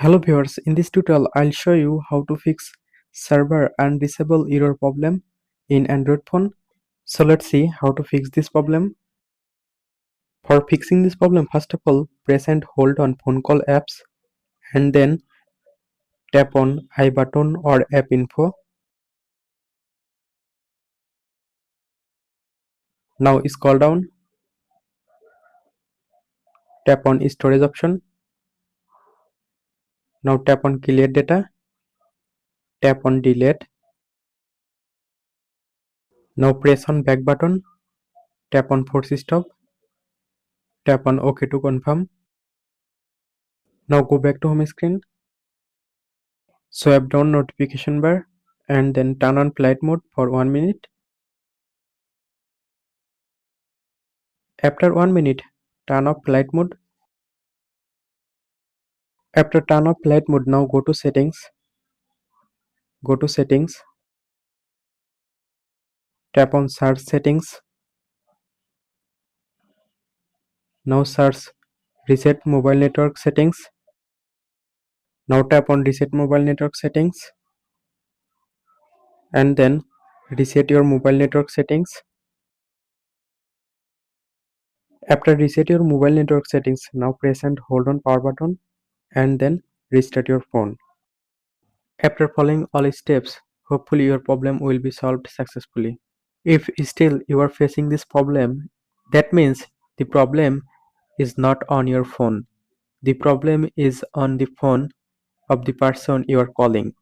Hello viewers, in this tutorial I'll show you how to fix server unreachable error problem in Android phone. So let's see how to fix this problem. For fixing this problem, first of all, press and hold on phone call apps and then tap on I button or app info. Now scroll down, tap on storage option. Now tap on clear data, tap on delete. Now press on back button, tap on force stop, tap on OK to confirm. Now go back to home screen, swipe down notification bar and then turn on flight mode for 1 minute. After 1 minute, turn off flight mode. After turn off flight mode, now go to settings. Go to settings. Tap on search settings. Now search reset mobile network settings. Now tap on reset mobile network settings and then reset your mobile network settings. After reset your mobile network settings, now press and hold on power button and then restart your phone. After following all steps, hopefully your problem will be solved successfully. If still you are facing this problem, that means the problem is not on your phone. The problem is on the phone of the person you are calling.